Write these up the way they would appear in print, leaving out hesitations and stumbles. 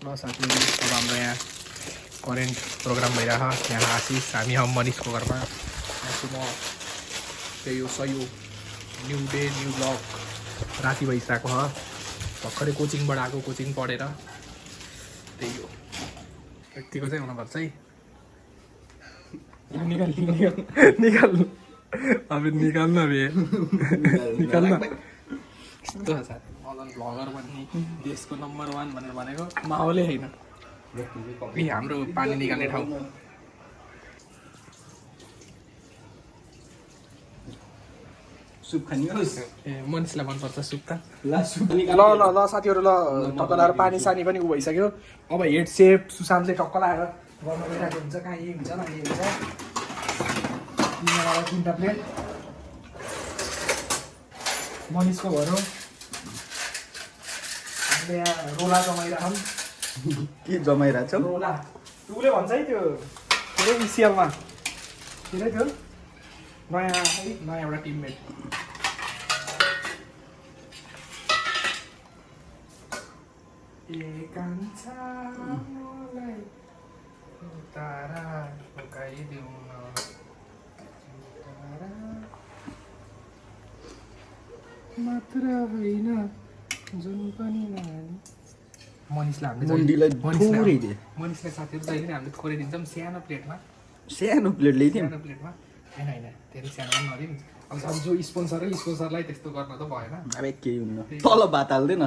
ल साथीहरू अब हाम्रो यहाँ करेन्ट प्रोग्राम भइरहेछ यहाँ आशिष हामी हम मनिषको घरमा यहाँ छु म त्यही हो सही हो न्यु डे न्यु ब्लग राति भइसकेको छ भर्खरै कोचिङबाट आएको कोचिङ पढेर त्यही हो यतिको चाहिँ हुनुपर्छ है निकाल निकाल्नु अब निकाल्नु अब निकाल्नु यस्तो छ साथी मदन भ्लगर भन्ने देशको नम्बर 1 भनेर भनेको माहौलै होइन हाम्रो पानी निकाल्ने ठाउँ सुप खानियोस् ए मनिषलाई मनपर्छ सुप त ल सुप ल ल ल साथीहरू ल टक्क लाएर पानी सानी पनि उ भइसक्यो अब हेड सेप सुशान्तले टक्क लाएर गर्न गइरहेको हुन्छ कहाँ यही हुन्छ न यही हुन्छ तिनवटा प्लेट मनिषको घर हो हामीले यहाँ रोला जमाइरहौँ के जमाइरहेछ रोला उसले भन्छ है त्यो के अरे इसिएलमा के अरे त्यो नयाँ है नयाँ एउटा टिममेट तारा फुकाइदेऊ न मात्र होइन जुन पनि मनिषलाई हामीले मनिषलाई साथीहरू जहिले नै हामीले थोरै दिन्छौँ सानो प्लेटमा सानो प्लेट ल्याइदिउँ सानो प्लेटमा होइन होइन धेरै सानो पनि नदिउँ अब जो स्पोन्सरलाई त्यस्तो गर्न त भएन अब केही हुन्न तल भात हाल्दैन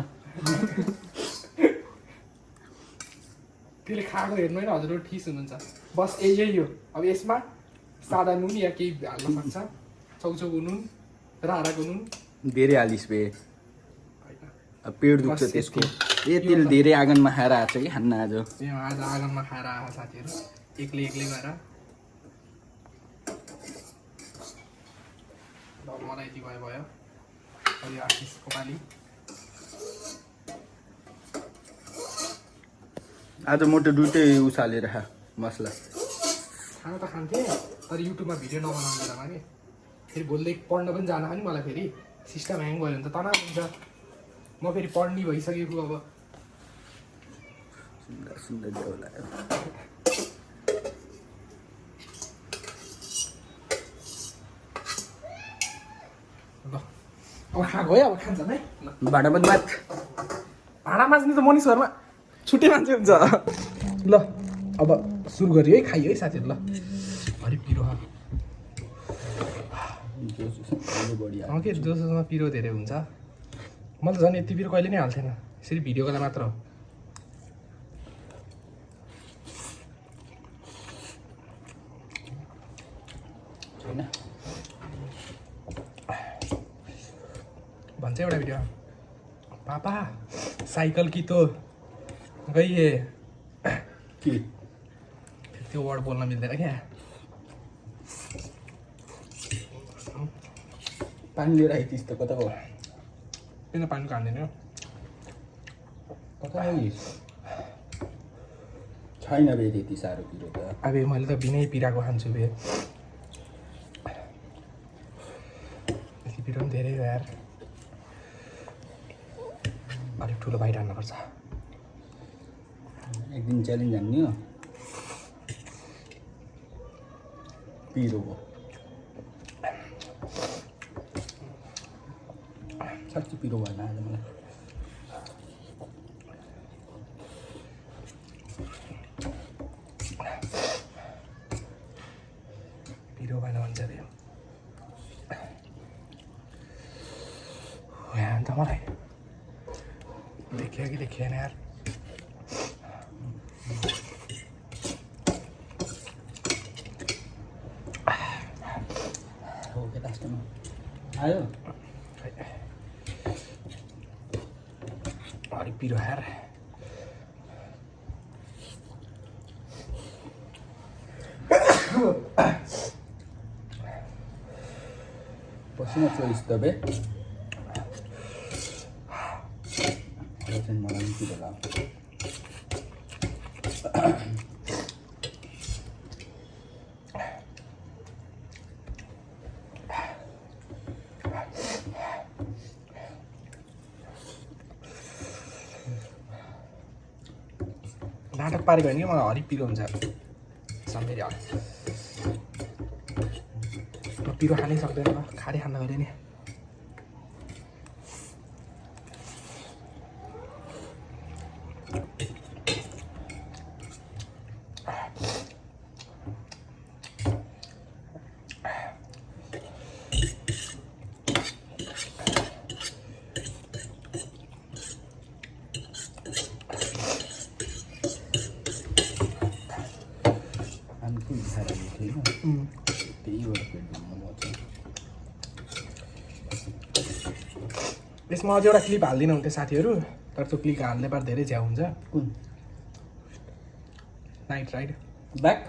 त्यसले खाएको हेर्नु होइन हजुर ठिस हुनुहुन्छ बस यही हो अब यसमा सादा नुन या केही हाल्न सक्छ चौचौको नुन राराको नुन धेरै हालिस बे होइन अब पेट दुख्छ बस त्यसको यति। ए तेल धेरै आँगनमा खाएर आएको छ कि खान्न आज यहाँ आज आँगनमा खाएर आएको साथीहरू एक्लै गएर ल मलाई यति भयो अहिले आशिषको पाली आज मोटो दुइटै उसालेर खा मसला खाना त खान्थेँ तर युट्युबमा भिडियो नबनाउने बेलामा कि फेरि भोलि पढ्न पनि जान नि मलाई फेरि सिस्टम ह्याङ भयो भने त तनाव हुन्छ म फेरि पढ्ने भइसकेको अब सुन्दर सुन्दर देउला ल अब खाएको है अब खान्छ है ल भाँडा पनि मात भाँडा माझ्ने त मनिष घरमा छुट्टै मान्छे हुन्छ ल अब सुरु गरियो है खाइयो है साथीहरू ल अलिक पिरो के जोसोमा पिरो धेरै हुन्छ मैले त झन् यति पिरो कहिले नै हाल्थेन यसरी भिडियोको लागि मात्र हो छैन भन्छ एउटा भिडियो पापा साइकल कि तो गइए के त्यो वर्ड बोल्न मिल्दैन क्या पानी लिएर आइतिस् त कता हो किन पानी खाँदैन कता आइस् छैन बे त्यति साह्रो पिरो त अब मैले त बिनै पिराको खान्छु बे यति पिरो पनि धेरै हो यार अलिक ठुलो बाहिर हान्नुपर्छ एक दिन च्यालेन्ज हान्ने हो पिरो हो साँच्चै पिरो भएन आज मलाई पिरो भएन भन्छ अरे यहाँ त मलाई देखियो कि देखिएन यार हो के लास्टमा आयो अलिक पिरो यार पसिना चोइस त बे मलाई पनि पिरो लाग्छ नाटक पारेको होइन कि मलाई हरि पिरो हुन्छ सम्झेर पिरो खानै सक्दैन ल खाँदै खान्न गऱ्यो नि हामी पनि खाएर थियो त्यही भएर पेट दुख्नु मर्छ यसमा अझै एउटा क्लिप हालिदिनु हुन्थ्यो साथीहरू तर त्यो क्लिप हाल्ने पार धेरै झ्याउ हुन्छ कुन नाइट राइड ब्याक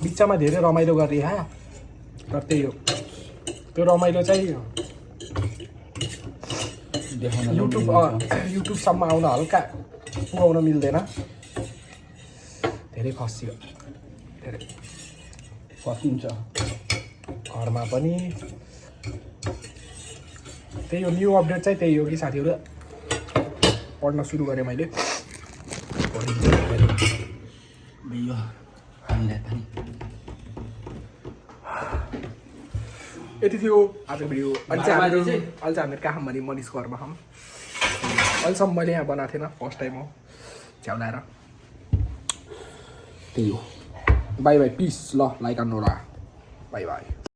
बिचमा धेरै रमाइलो गर्ने हा तर त्यही हो त्यो रमाइलो चाहिँ देखाउन युट्युबसम्म आउन हल्का पुगाउन मिल्दैन धेरै खसियो धेरै फसिन्छ घरमा पनि त्यही हो न्यू अपडेट चाहिँ त्यही हो कि साथीहरू पढ्न सुरु गरेँ मैले भयो हामीलाई पनि यति थियो आजको भिडियो अहिले चाहिँ हामीहरू कहाँ भने मनिषको घरमा खाऊँ अहिलेसम्म मैले यहाँ बनाएको थिएन फर्स्ट टाइम हो झ्याउलाएर त्यही हो बाई बाई पिस ल like and Nora by by